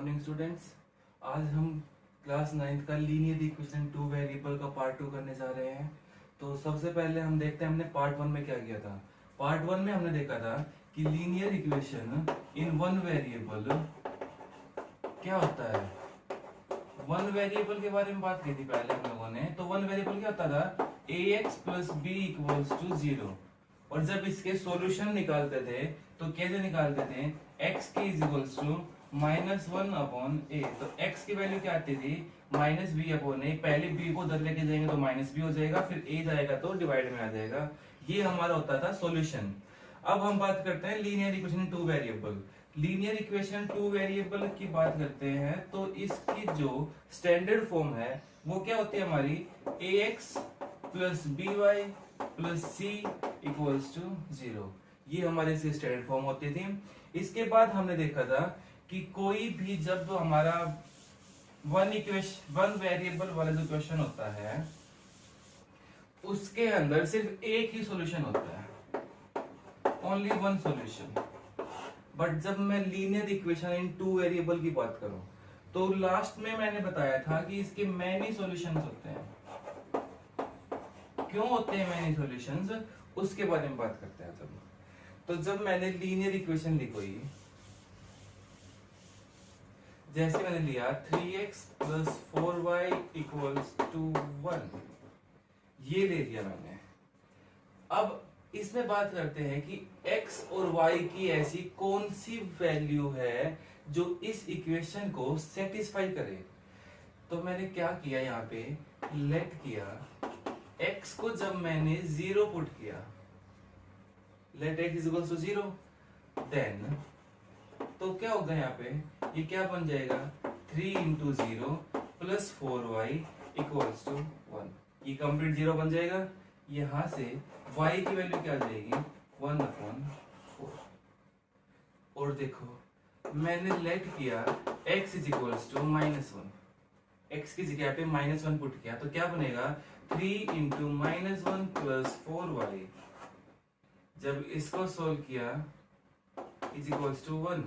Morning students. आज हम class 9th का लीनियर इक्वेशन टू वेरिएबल का पार्ट 2 करने जा रहे हैं। तो सबसे पहले हम देखते हैं हमने पार्ट 1 में क्या किया था। पार्ट 1 में हमने देखा था कि linear equation in one variable क्या होता है। वन वेरिएबल के बारे में बात की थी पहले हम लोगों ने। तो वन वेरिएबल क्या होता था, ax plus B equals to 0। और जब इसके सॉल्यूशन निकालते थे तो कैसे निकालते थे, x की is equals to -1 upon a। तो x की वैल्यू क्या आती थी, -b अपॉन a। पहले b को उधर लेके जाएंगे तो -b हो जाएगा, फिर a जाएगा तो डिवाइड में आ जाएगा। ये हमारा होता था सॉल्यूशन। अब हम बात करते हैं linear equation two variable. Linear equation two variable की बात करते हैं तो इसकी जो स्टैंडर्ड फॉर्म है वो क्या होती है हमारी, ax plus by plus c equals to 0। ये हमारी इसकी स्टैंडर्ड फॉर्म होती थी। इसके बाद हमने देखा था कि कोई भी जब हमारा वन वेरिएबल वाला जो क्वेश्चन होता है उसके अंदर सिर्फ एक ही सॉल्यूशन होता है, ओनली वन सॉल्यूशन। बट जब मैं linear equation in two variable की बात करूं तो लास्ट में मैंने बताया था कि इसके मैनी सॉल्यूशंस होते हैं। क्यों होते हैं मैनी सॉल्यूशंस, उसके बारे में बात करते हैं। तो जब मैंने लीनियर इक्वेशन लिखी, जैसे मैंने लिया 3x plus 4y equals to 1, ये ले लिया मैंने। अब इसमें बात करते हैं कि x और y की ऐसी कौन सी वैल्यू है जो इस इक्वेशन को सेटिस्फाई करे। तो मैंने क्या किया, यहाँ पे लेट किया x को जब मैंने 0 पुट किया, let x is equals to 0, then तो क्या होगा यहाँ पे, ये क्या बन जाएगा 3 into 0 plus 4y equals to 1। ये कंप्लीट 0 बन जाएगा। यहां से y की वैल्यू क्या आ जाएगी 1 अपॉन 4। और देखो मैंने लेट किया x is equals to -1, x की जगह पे -1 पुट किया तो क्या बनेगा 3 इंटू -1 प्लस 4y। जब इसको सोल्व किया इज इक्वल्स टू 1,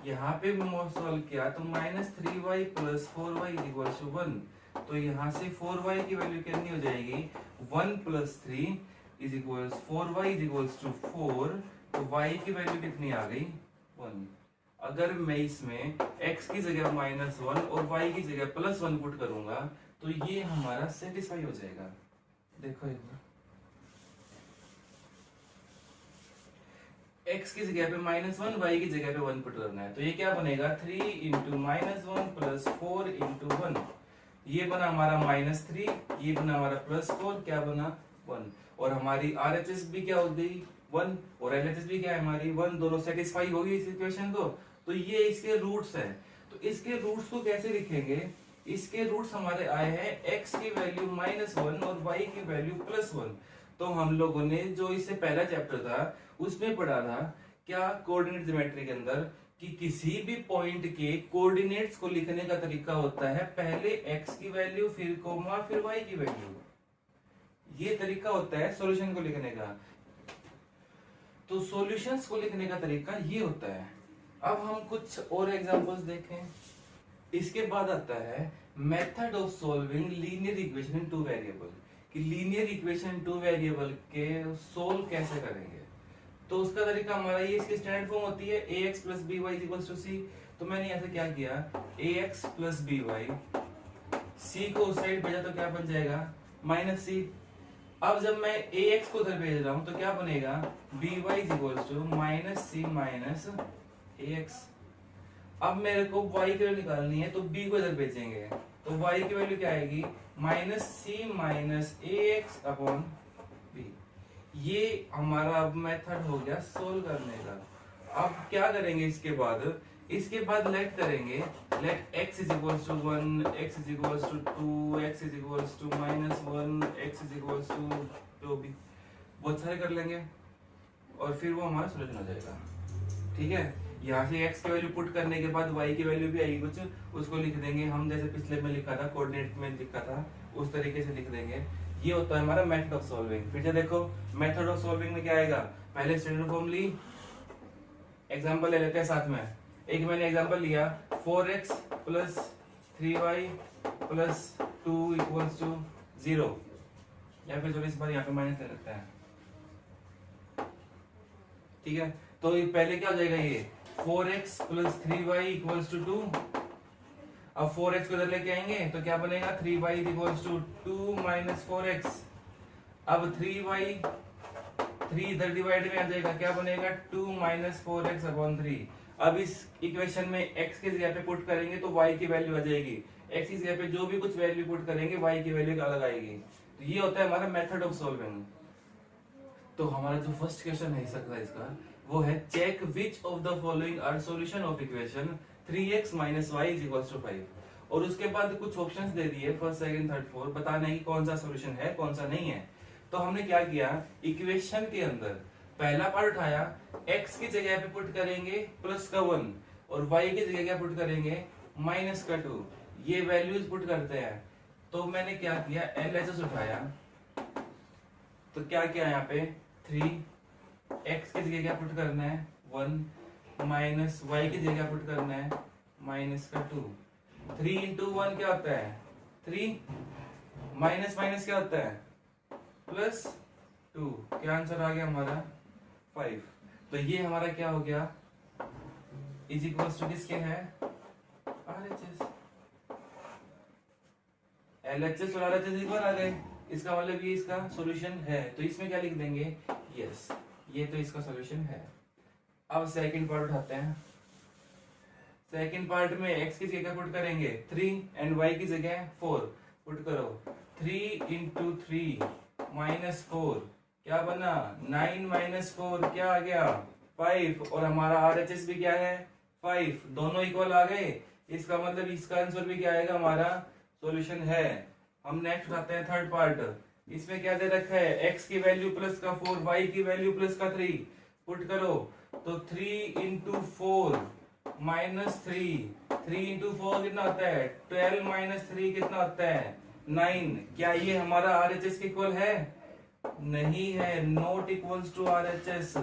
यहाँ पे सोल्व किया तो -3y plus 4y is equals to 1। तो यहाँ से 4y की वैल्यू कितनी हो जाएगी 1 plus 3 is equals 4y is equals to 4। तो y की वैल्यू कितनी आ गई 1। अगर मैं इसमें x की जगह -1 और y की जगह +1 पुट करूंगा तो ये हमारा सेटिस्फाई हो जाएगा। देखो एक बार, x की जगह पे -1, y की जगह पे 1 पुट करना है तो ये क्या बनेगा 3 इंटू -1 प्लस 4 इंटू 1। ये बना हमारा -3, ये बना हमारा +4, क्या बना 1। और हमारी RHS भी क्या हो गई 1 और LHS भी क्या है हमारी 1, दोनों सेटिस्फाई होगी इस इक्वेशन को। तो ये इसके रूट्स हैं। तो इसके रूट्स को कैसे लिखेंगे, इसके रूट्स हमारे आए हैं x की वैल्यू -1 और y की वैल्यू +1। तो हम लोगों ने जो इससे पहला चैप्टर था उसमें पढ़ा था क्या, कोऑर्डिनेट ज्योमेट्री के अंदर, कि किसी भी पॉइंट के कोऑर्डिनेट्स को लिखने का तरीका होता है पहले x की वैल्यू फिर कोमा फिर y की वैल्यू। ये तरीका होता है सॉल्यूशन को लिखने का। तो सॉल्यूशंस को लिखने का तरीका ये होता है। अब हम कुछ और एग्जांपल्स देखें। इसके बाद आता है method of solving linear equation in two variable, कि लीनियर इक्वेशन टू वेरिएबल के सोल्व कैसे करेंगे। तो उसका तरीका हमारा ये, इसकी स्टैंडर्ड फॉर्म होती है ax plus by equals to c। तो मैंने यहाँ से क्या किया ax प्लस by, c को उस साइड भेजा तो क्या बन जाएगा -c। अब जब मैं ax को उधर भेज रहा हूं तो क्या बनेगा by equals to -c minus ax। अब मेरे को y की वैल्यू निकालनी है तो b को इधर भेजेंगे तो y की वैल्यू क्या आएगी -c minus ax upon b। ये हमारा अब मेथड हो गया सोल्व करने का। अब क्या करेंगे इसके बाद लेट करेंगे, let x is equals to 1, x is equals to 2, x is equals to -1, x is equals to जो भी बहुत सारे कर लेंगे और फिर वो हमारा सॉल्यूशन हो जाएगा। ठीक है, यहाँ से x की वैल्यू पुट करने के बाद y की वैल्यू भी आएगी कुछ, उसको लिख देंगे हम जैसे पिछले में लिखा था, कोऑर्डिनेट में लिखा था उस तरीके से लिख देंगे। ये होता है हमारा मेथड ऑफ सॉल्विंग। फिर से देखो मेथड ऑफ सॉल्विंग में क्या आएगा, पहले स्टैंडर्ड फॉर्म ली, एग्जांपल ले लेते हैं साथ में। एक मैंने एग्जांपल लिया 4x plus 3y plus 2 equals to 0, या फिर चलो इस बार यहाँ पे माइनस ले सकते हैं, ठीक है। तो ये पहले क्या हो जाएगा, ये 4x plus 3y equals to 2। अब 4x को इधर लेके आएंगे तो क्या बनेगा, 3y equals to 2 minus 4x। अब 3 इधर डिवाइड में आ जाएगा, क्या बनेगा 2 माइनस 4x अपॉन 3। अब इस इक्वेशन में x की जगह पे पुट करेंगे तो y की वैल्यू आ जाएगी, x की जगह पे जो भी कुछ वैल्यू पुट करेंगे y की वैल्यू अलग आएगी। तो ये होता है हमारा मेथड ऑफ सॉल्विंग। तो हमारा जो फर्स्ट क्वेश्चन है एक्सरसाइज का वो है check which of the following are solution of equation 3x minus y is equals to 5। और उसके बाद कुछ ऑप्शंस दे दिए फर्स्ट सेकंड थर्ड फोर्थ, बताना है कि कौन सा सॉल्यूशन है कौन सा नहीं है। तो हमने क्या किया, इक्वेशन के अंदर पहला पार्ट उठाया, x की जगह पे पुट करेंगे प्लस का 1 और y की जगह क्या पुट करेंगे माइनस का 2, ये वैल्यूज पुट करते हैं। तो मैंने क्या किया, LHS उठाया, तो क्या किया यहाँ पे 3, x की जगह क्या पुट करना है 1 माइनस y की जगह पुट करना है माइनस का 2। 3 इंटू 1 क्या होता है 3, माइनस माइनस क्या होता है प्लस 2, क्या आंसर आ गया हमारा 5। तो ये हमारा क्या हो गया, इज इक्वल्स टू किसके है RHS। LHS और RHS एक बार आ गए, इसका मतलब ये इसका सॉल्यूशन है। तो इसमें क्या लिख देंगे, यस ये तो इसका सॉल्यूशन है। अब सेकंड पार्ट उठाते हैं, सेकंड पार्ट में x की जगह पुट करेंगे 3 एंड y की जगह 4 पुट करो। 3 इंटू 3 माइनस 4 क्या बना 9 माइनस 4 क्या आ गया 5, और हमारा RHS भी क्या है 5, दोनों इक्वल आ गए। इसका मतलब इसका आंसर भी क्या आएगा हमारा सॉल्यूशन है। हम नेक्स्ट उठाते हैं थर्ड पार्ट, इसमें क्या दे रखा है x की वैल्यू प्लस का 4, y की वैल्यू प्लस का 3 पुट करो। तो 3 इंटू 4 माइनस 3 इंटू 4 कितना होता है 12 माइनस 3 कितना होता है 9। क्या ये हमारा RHS के इक्वल है, नहीं है, नॉट इक्वल्स टू RHS।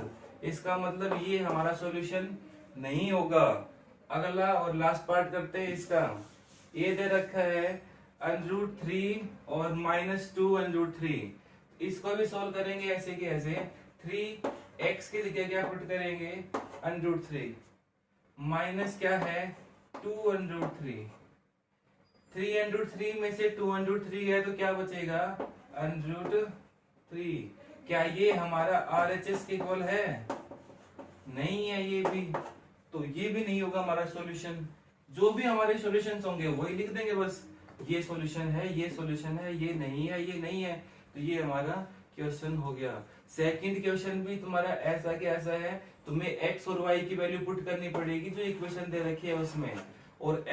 इसका मतलब ये हमारा सॉल्यूशन नहीं होगा। अगला और लास्ट पार्ट करते हैं इसका, ये दे रखा है √3 और -2√3। इसको भी सॉल्व करेंगे ऐसे कि ऐसे 3x की जगह क्या पुट करेंगे √3 माइनस क्या है 2√3। 3√3 में से 2√3 है तो क्या बचेगा √3। क्या ये हमारा RHS के इक्वल है, नहीं है ये भी, तो ये भी नहीं होगा हमारा सॉल्यूशन। जो भी हमारे सॉल्यूशंस होंगे वही लिख देंगे बस, ये सॉल्यूशन है, ये सॉल्यूशन है, ये नहीं है, ये नहीं है। तो ये हमारा क्वेश्चन हो गया। सेकंड क्वेश्चन भी तुम्हारा ऐसा कि ऐसा है, तुम्हें x और y की वैल्यू पुट करनी पड़ेगी जो इक्वेशन दे रखी है उसमें, और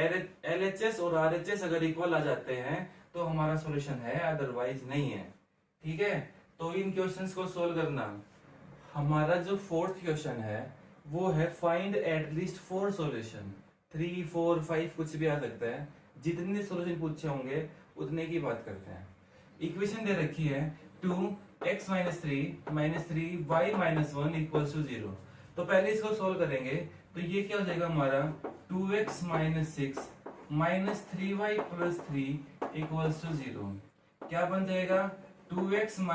LHS और RHS अगर इक्वल आ जाते हैं तो हमारा सॉल्यूशन है, अदरवाइज नहीं है। ठीक है, तो इन क्वेश्चंस को सोल्व करना। हमारा जो फोर्थ क्वेश्चन है वो है फाइंड एटलीस्ट 4 सॉल्यूशन, 3, 4, 5 कुछ भी आ सकता है, जितने सॉल्यूशन पूछे होंगे उतने की बात करते हैं। इक्वेशन दे रखी है 2x - 3 - 3y - 1 इक्वल्स टू 0। तो पहले इसको सोल्व करेंगे तो ये क्या हो जाएगा हमारा 2x - 6 - 3y + 3 इक्वल्स टू 0। क्या बन जाएगा 2x -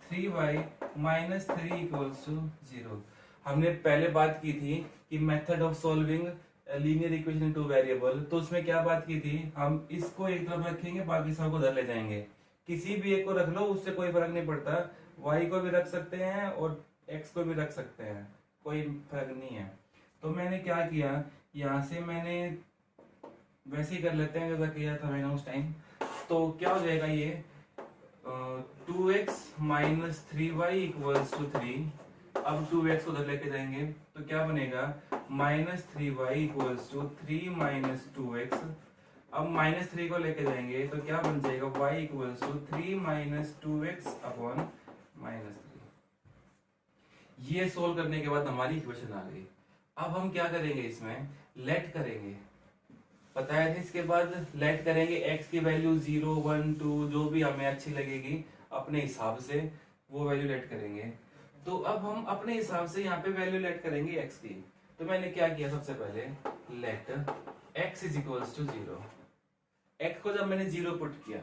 3y - 3 इक्वल्स टू 0। हमने पहले बात की थी कि method of solving linear equation in 2 variable, तो उसमें क्या बात की थी, हम इसको एक तरफ रखेंगे बाकी सबको उधर ले जाएंगे। किसी भी एक को रख लो उससे कोई फर्क नहीं पड़ता, y को भी रख सकते हैं और x को भी रख सकते हैं, कोई फर्क नहीं है। तो मैंने क्या किया, यहाँ से मैंने वैसे ही कर लेते हैं जैसा किया था मैंने उस टाइम। तो क्या हो जाएगा ये 2x - 3y इक्वल्स टू 3। अब 2x उधर लेके जाएंगे तो क्या बनेगा -3y इक्वल्स टू 3 - 2x। अब -3 को लेके जाएंगे तो क्या बन जाएगा y equals to 3 - 2x upon -3। ये सोल्व करने के बाद हमारी इक्वेशन आ गई। अब हम क्या करेंगे, इसमें लेट करेंगे, बताया था। इसके बाद लेट करेंगे x की वैल्यू 0, 1, 2 जो भी हमें अच्छी लगेगी अपने हिसाब से वो वैल्यू लेट करेंगे। तो अब हम अपने हिसाब से यहाँ पे वैल्यू लेट करेंगे x की। तो मैंने क्या किया, सबसे पहले let x is equals to 0। x को जब मैंने 0 पुट किया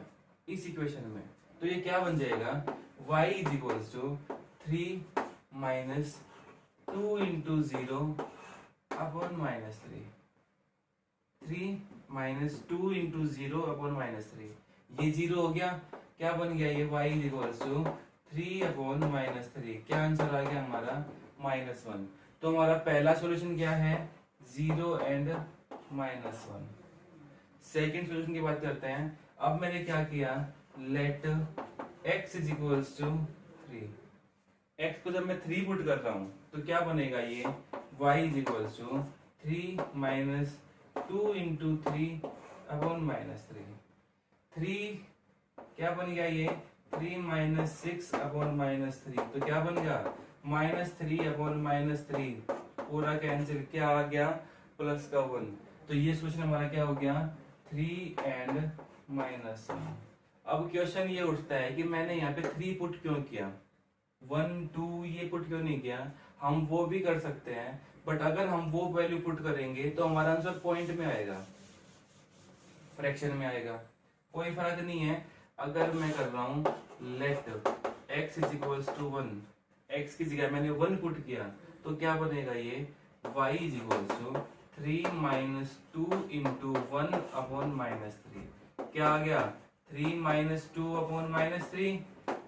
इस इक्वेशन में, तो ये क्या बन जाएगा, y is equals to 3 minus 2 into 0 upon minus 3 minus 2 into 0 upon minus 3। ये 0 हो गया, क्या बन गया, ये y is equals to 3 upon minus 3। क्या आंसर आ गया हमारा, -1। तो हमारा पहला सॉल्यूशन क्या है, 0 एंड -1। सेकेंड सॉल्यूशन की बात करते हैं। अब मैंने क्या किया, let x is equals to 3। x को जब मैं 3 पुट कर रहा हूं तो क्या बनेगा, ये y is equals to 3 minus 2 into 3 upon minus 3 क्या बन गया, ये 3 माइनस 6 अपॉन माइनस 3। तो क्या बन गया, -3 अपॉन -3, पूरा कैंसिल, क्या आ गया, +1। तो ये सोचना हमारा क्या हो गया, 3 एंड -1। अब क्वेश्चन ये उठता है कि मैंने यहाँ पे 3 पुट क्यों किया, 1 2 ये पुट क्यों नहीं किया। हम वो भी कर सकते हैं, बट अगर हम वो वैल्यू पुट करेंगे तो हमारा आंसर पॉइंट में आएगा, फ्रैक्शन में आएगा, कोई फर्क नहीं है। अगर मैं कर रहा हूं let x is equals to 1, x की जगह मैंने 1 पुट किया, तो क्या बनेगा, ये y is equals to 3 minus 2 into 1 upon -3। क्या आ गया, 3 माइनस 2 अपॉन -3,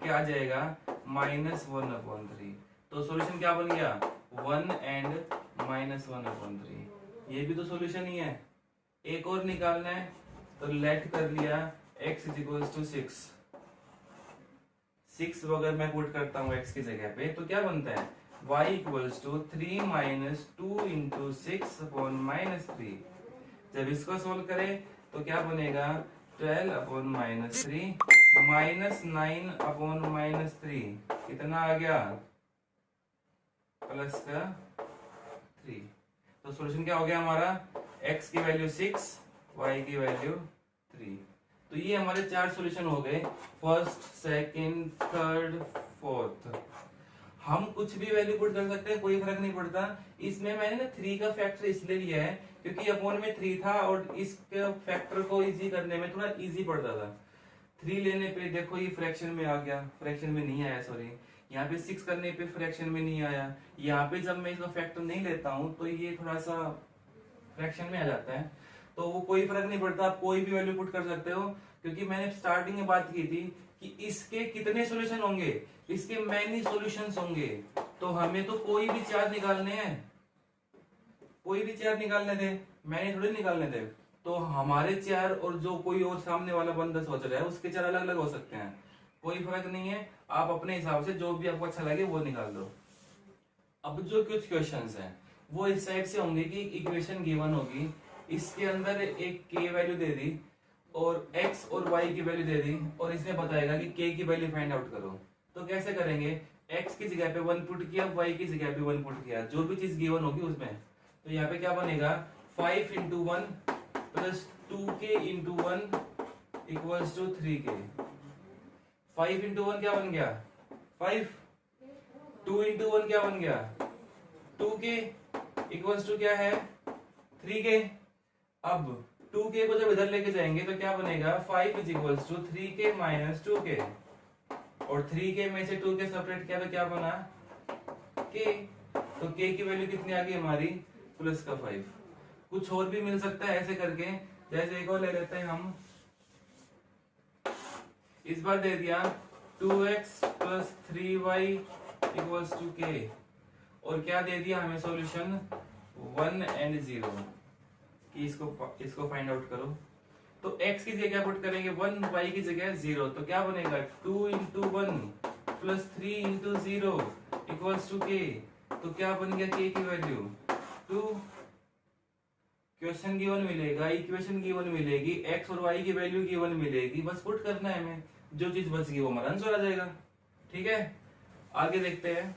क्या आ जाएगा, -1 अपॉन 3। तो सॉल्यूशन क्या बन गया, 1 एंड -1 अपॉन 3। ये भी तो सॉल्यूशन ही है। एक और निकालना है, तो लेट कर लिया x इज इक्वल्स टू 6 अगर मैं पुट करता हूँ x की जगह पे, तो क्या बनता है, y equals to 3 minus 2 into 6 upon -3। जब इसको सोल्व करें तो क्या बनेगा, 12 अपॉन -3 -9 अपॉन -3, कितना आ गया, +3। तो सॉल्यूशन क्या हो गया हमारा, x की वैल्यू 6, y की वैल्यू 3। तो ये हमारे 4 सॉल्यूशन हो गए, फर्स्ट, सेकंड, थर्ड, फोर्थ। हम कुछ भी वैल्यू पुट कर सकते हैं, कोई फर्क नहीं पड़ता। इसमें मैंने ना 3 का फैक्टर इसलिए लिया है क्योंकि अपॉन में 3 था और इसके फैक्टर को इजी करने में थोड़ा इजी पड़ता था। 3 लेने पे देखो ये फ्रैक्शन में आ गया, फ्रैक्शन में नहीं आया, सॉरी, यहाँ पे 6 करने पे फ्रैक्शन में नहीं आया। यहाँ पे जब मैं इसका फैक्टर नहीं लेता हूँ तो ये थोड़ा सा फ्रैक्शन में आ जाता है। तो वो कोई फर्क नहीं पड़ता, आप कोई भी वैल्यू पुट कर सकते हो, क्योंकि मैंने स्टार्टिंग में बात की थी कि इसके कितने सॉल्यूशन होंगे, इसके मैनी सॉल्यूशंस होंगे। तो हमें तो कोई भी 4 निकालने हैं, कोई भी 4 निकालने थे, मैंने थोड़ी निकालने थे। तो हमारे 4 और जो कोई और सामने वाला बंदा सोच रहा है उसके 4 अलग अलग हो सकते हैं, कोई फर्क नहीं है। आप अपने हिसाब से जो भी आपको अच्छा लगे वो निकाल दो। अब जो कुछ क्वेश्चंस हैं वो इस टाइप से होंगे कि इक्वेशन गिवन होगी, इसके अंदर एक k वैल्यू दे दी और x और y की वैल्यू दे दी और इसने बताएगा कि k की वैल्यू फाइंड आउट करो। तो कैसे करेंगे, x की जगह पे 1 पुट किया, y की जगह पे 1 पुट किया, जो भी चीज गिवन होगी उसमें। तो यहाँ पे क्या बनेगा, 5 into 1 plus 2k into 1 equals to 3k। 5 into 1 क्या बन गया, 5। 2 इंटू 1 क्या बन गया, 2k इक्वल्स टू क्या है, 3k। अब 2k को जब इधर लेके जाएंगे तो क्या बनेगा, 5 is equals to 3k minus 2k, और 3k में से 2k सेपरेट किया तो क्या बना, k। तो k की वैल्यू कितनी आ गई हमारी, +5। कुछ और भी मिल सकता है ऐसे करके, जैसे एक और ले लेते हैं हम, इस बार दे दिया 2x plus 3y equals to k, और क्या दे दिया हमें सॉल्यूशन 1 एंड 0 कि इसको फाइंड आउट करो। तो x की जगह पुट करेंगे 1, y की जगह 0, तो क्या बनेगा 2 into 1 plus 3 into 0 equals to k। तो क्या बन गया k की वैल्यू 2। क्वेश्चन गिवन मिलेगा, इक्वेशन गिवन मिलेगी, x और y की वैल्यू गिवन मिलेगी, बस पुट करना है हमें, जो चीज बच गई वो हमारा आंसर आ जाएगा। ठीक है, आगे देखते हैं।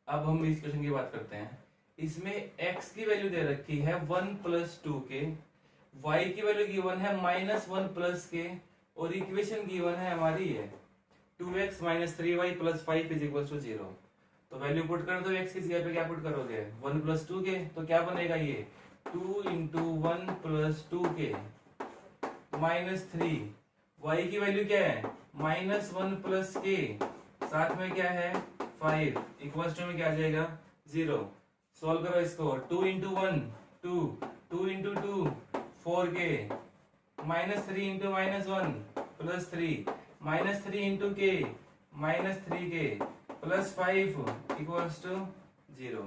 अब हम इस क्वेश्चन की बात करते हैं। इसमें x की वैल्यू दे रखी है 1 प्लस 2k, y की वैल्यू गिवन है -1 प्लस k, और इक्वेशन गिवन है हमारी है 2x minus 3y plus 5 is equal to 0। तो वैल्यू पुट कर दो, x की जगह पे क्या पुट करोगे 1 प्लस 2k, तो क्या बनेगा ये 2 into 1 plus 2k minus 3, y की वैल्यू क्या है माइनस 1 प्लस k, साथ में क्या है 5 इक्वल टू में क्या आ जाएगा 0। सॉल्व करो इसको, 2 into 1 2, 2 into 2 4k, minus 3 into minus 1 plus 3, minus 3 into k minus 3k plus 5 equals to 0।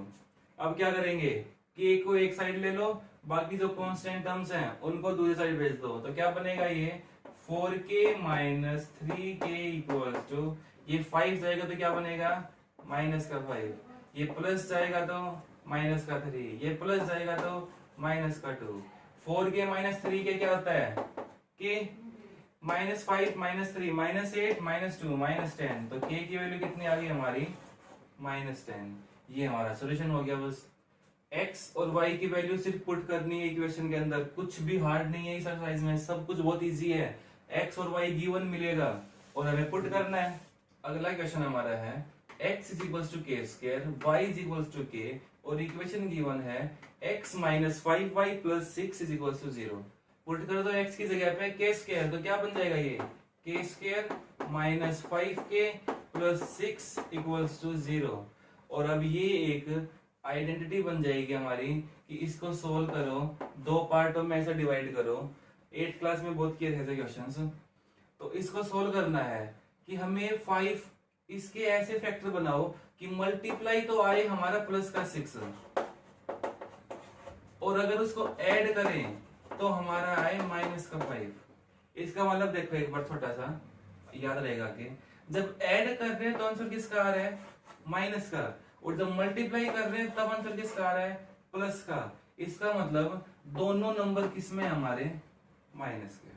अब क्या करेंगे, k को एक साइड ले लो, बाकी जो कांस्टेंट टर्म्स हैं उनको दूसरी साइड भेज दो, तो क्या बनेगा ये 4k minus 3k equals to, ये 5 जाएगा तो क्या बनेगा माइनस का 5, ये प्लस जाएगा तो माइनस का 3, ये प्लस जाएगा तो माइनस का 2। 4k माइनस 3k क्या होता है k minus 5 minus 3 minus 8 minus 2 minus 10, तो k की वैल्यू कितनी आ गई हमारी माइनस 10। ये हमारा सोल्यूशन हो गया। बस x और y की वैल्यू सिर्फ पुट करनी है इक्वेशन के अंदर, कुछ भी हार्ड नहीं है इस एक्सरसाइज में, सब कुछ बहुत इजी है। x और y गिवन मिलेगा और हमें पुट करना है। अगला क्वेश्चन हमारा है x is equals to k square, y is equals to k और इक्वेशन गिवन है x minus 5y plus 6 is equals to 0। Put कर दो x की जगह पे k स्क्वायर, तो क्या बन जाएगा ये k square minus 5k plus 6 equals to 0। और अब ये एक आइडेंटिटी बन जाएगी हमारी कि इसको सोल्व करो, दो पार्टों में ऐसे डिवाइड करो। 8th क्लास में बहुत किए थे ऐसे क्वेश्चंस। तो इसको सोल्व करना है कि हमें 5 इसके ऐसे फैक्टर बनाओ कि मल्टीप्लाई तो आए हमारा प्लस का 6, और अगर उसको ऐड करें तो हमारा आए माइनस का 5। इसका मतलब देखो एक बार छोटा सा याद रहेगा कि जब ऐड कर रहे हैं तो आंसर किसका आ रहा है माइनस का, और जब मल्टीप्लाई कर रहे हैं तब आंसर किसका आ रहा है प्लस का। इसका मतलब दोनों नंबर किसमें हमारे माइनस के,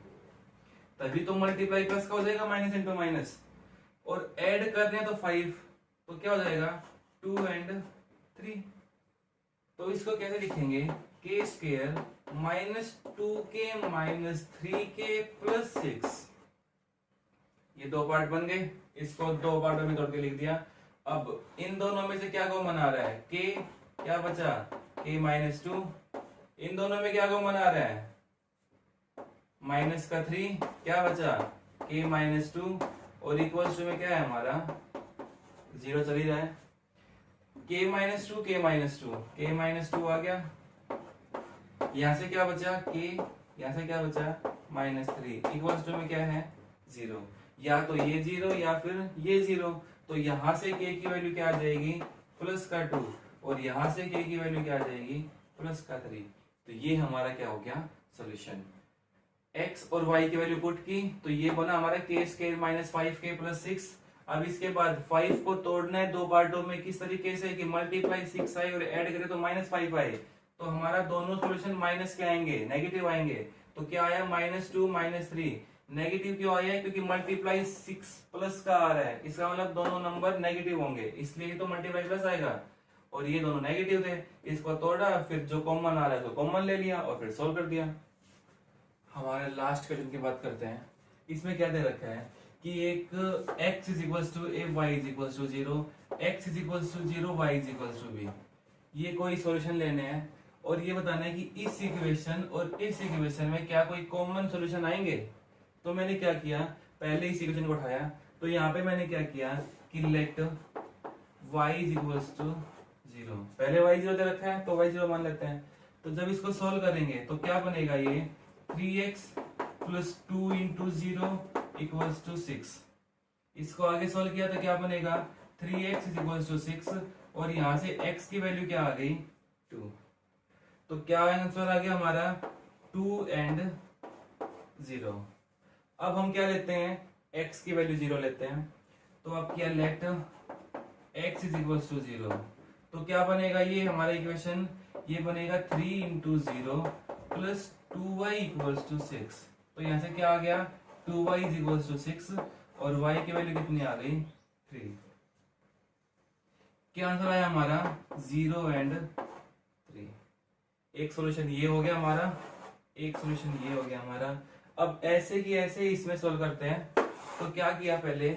तभी तो मल्टीप्लाई प्लस का हो जाएगा माइनस इंटू माइनस, और ऐड कर रहे हैं तो 5, तो क्या हो जाएगा 2 एंड 3। तो इसको कैसे लिखेंगे k square minus 2k minus 3k plus 6। ये दो पार्ट बन गए, इसको दो पार्टों में तोड़ के लिख दिया। अब इन दोनों में से क्या कॉमन आ रहा है k, क्या बचा k माइनस 2, इन दोनों में क्या कॉमन आ रहा है माइनस का 3, क्या बचा k माइनस 2, और इक्वल्स टू में क्या है हमारा 0 चल ही रहा है। k minus 2 k minus 2 k minus 2 आ गया, यहां से क्या बचा k, यहां से क्या बचा माइनस 3, इक्वल्स टू में क्या है 0। या तो ये 0 या फिर ये 0, तो यहां से k की वैल्यू क्या आ जाएगी प्लस का 2, और यहां से k की वैल्यू क्या आ जाएगी प्लस का 3। तो ये हमारा क्या हो गया सॉल्यूशन। x और y की वैल्यू पुट की तो ये बना हमारा k square minus 5k plus 6। अब इसके बाद 5 को तोड़ना है दो पार्टों में, किस तरीके से कि मल्टीप्लाई 6 आए और ऐड करें तो माइनस 5 आए, तो हमारा दोनों सॉल्यूशन माइनस के आएंगे, नेगेटिव आएंगे। तो क्या आया माइनस 2 माइनस 3। नेगेटिव क्यों आया है क्योंकि मल्टीप्लाई 6 प्लस का आ रहा है, इसका मतलब दोनों नंबर नेगेटिव होंगे, इसलिए तो मल्टीप्लाई प्लस आएगा। और ये दोनों नेगेटिव थे, इसको तोड़ा, फिर जो कॉमन आ रहा है तो कॉमन ले लिया और फिर सोल्व कर दिया। हमारे लास्ट क्वेश्चन की बात करते हैं। इसमें क्या दे रखा है कि एक x is equals to a, y is equals to 0, x is equals to 0, y is equals to b। ये कोई सॉल्यूशन लेने हैं और ये बताना है कि इस इक्वेशन और इस इक्वेशन में क्या कोई कॉमन सॉल्यूशन आएंगे। तो मैंने क्या किया, पहले इस इक्वेशन को उठाया, तो यहाँ पे मैंने क्या किया कि let y is equals to 0, पहले y 0 दे रखा है तो y 0 मान लेते हैं। तो जब इसको सोल्व करेंगे तो क्या बनेगा ये 3x plus 2 into 0 equals to 6। इसको आगे सोल्व किया तो क्या बनेगा 3x इज इक्वल्स टू 6, और यहाँ से x की वैल्यू क्या आ गई 2। तो क्या आंसर आ गया हमारा 2 एंड 0। अब हम क्या लेते हैं x की वैल्यू 0 लेते हैं, तो अब क्या let x is equals to 0, तो क्या बनेगा ये हमारा इक्वेशन, ये बनेगा 3 into 0 plus 2y equals to 6। तो यहाँ से क्या आ गया 2y इज इक्वल्स टू 6, और y की वैल्यू कितनी आ गई 3। क्या आंसर आया हमारा 0 एंड 3। एक सॉल्यूशन ये हो गया हमारा, एक सॉल्यूशन ये हो गया हमारा। अब ऐसे की ऐसे इसमें सोल्व करते हैं। तो क्या किया पहले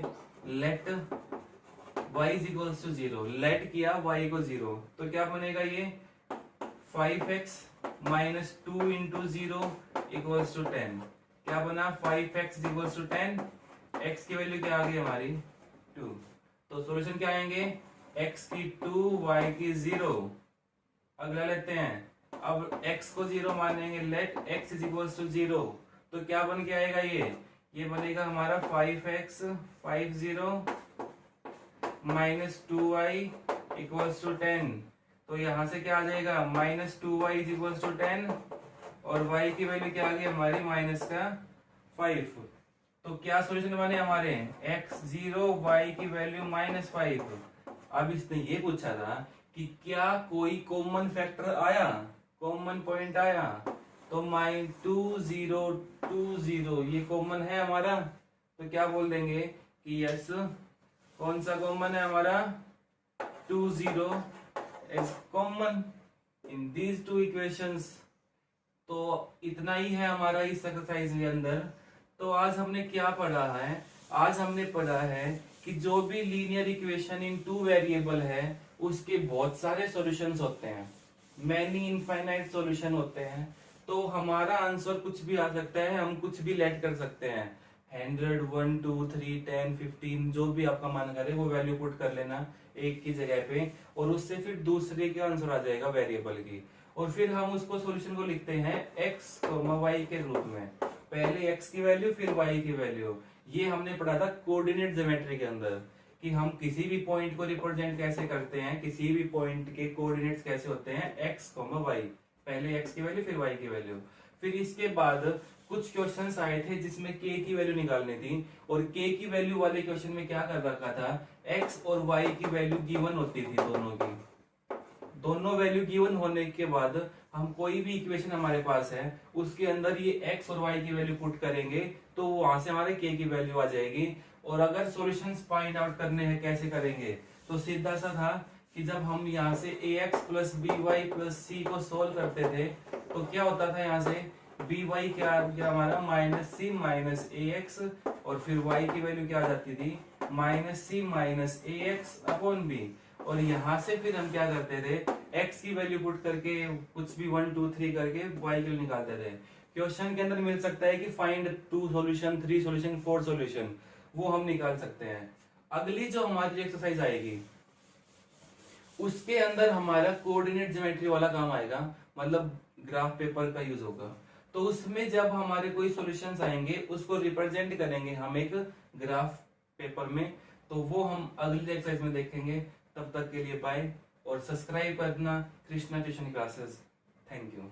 let y is equals to 0, let किया y को 0, तो क्या बनेगा ये 5x minus 2 into 0 equals to 10। क्या बना 5x इक्वल्स टू 10, x की वैल्यू क्या आ गई हमारी 2। तो सॉल्यूशन क्या आएंगे, x की 2 y की 0। अगला लेते हैं, अब x को 0 मानेंगे, let x is equals to 0, तो क्या बन के आएगा ये बनेगा हमारा 5x 50 minus 2y equals to 10। तो यहां से क्या आ जाएगा minus 2y is equals to 10 और y की वैल्यू क्या आ गई हमारी माइनस का 5। तो क्या सॉल्यूशन बने हमारे x0 y की वैल्यू माइनस 5। अब इसने ये पूछा था कि क्या कोई कॉमन फैक्टर आया, कॉमन पॉइंट आया, तो -2020 ये कॉमन है हमारा, तो क्या बोल देंगे कि यस कौन सा कॉमन है हमारा 20 is common in these two equations. तो इतना ही है हमारा इस एक्सरसाइज के अंदर। तो आज हमने क्या पढ़ा है, आज हमने पढ़ा है कि जो भी लीनियर इक्वेशन इन 2 वेरिएबल है उसके बहुत सारे सॉल्यूशंस होते हैं, मैनी इनफाइनाइट सॉल्यूशन होते हैं। तो हमारा आंसर कुछ भी आ सकता है, हम कुछ भी लेट कर सकते हैं, 100 1 2 3 10 15 जो भी आपका मन करे वो वैल्यू पुट कर लेना एक की जगह पे, और उससे फिर दूसरे का आंसर आ जाएगा वेरिएबल की, और फिर हम उसको सॉल्यूशन को लिखते हैं x, y के रूप में, पहले x की वैल्यू फिर y की वैल्यू। ये हमने पढ़ा था कोऑर्डिनेट ज्योमेट्री के अंदर कि हम किसी भी पॉइंट को रिप्रेजेंट कैसे करते हैं, किसी भी पॉइंट के कोऑर्डिनेट्स कैसे होते हैं x, y, पहले x की वैल्यू फिर y की वैल्यू। फिर इसके बाद कुछ क्वेश्चंस आए थे जिसमें k की वैल्यू निकालनी थी, और k की वैल्यू वाले क्वेश्चन में क्या कर रखा था, x और y की वैल्यू गिवन होती थी, दोनों वैल्यू गिवन होने के बाद हम कोई भी इक्वेशन हमारे पास है उसके अंदर ये x और y की वैल्यू पुट करेंगे तो वहां से हमारे k की वैल्यू आ जाएगी। और अगर सॉल्यूशंस फाइंड आउट करने हैं कैसे करेंगे, तो सीधा सा था कि जब हम यहाँ से ax plus by plus c को सोल्व करते थे तो क्या होता था, यहाँ से by क्या हमारा माइनस सी माइनस ax, और फिर y की वैल्यू क्या आ जाती थी माइनस सी माइनस ax अपॉन b। और यहाँ से फिर हम क्या करते थे, x की वैल्यू पुट करके कुछ भी 1 2 3 करके y की वैल्यू निकालते थे। क्वेश्चन के अंदर मिल सकता है कि फाइंड 2 सॉल्यूशन 3 सॉल्यूशन 4 सॉल्यूशन, वो हम निकाल सकते हैं। अगली जो हमारी एक्सरसाइज आएगी उसके अंदर हमारा कोऑर्डिनेट ज्योमेट्री वाला काम आएगा, मतलब ग्राफ पेपर का यूज होगा। तो उसमें जब हमारे कोई सॉल्यूशंस आएंगे उसको रिप्रेजेंट करेंगे हम एक ग्राफ पेपर में, तो वो हम अगली एक्सरसाइज में देखेंगे। तब तक के लिए बाय, और सब्सक्राइब करना Krishna tuition classes. Thank you.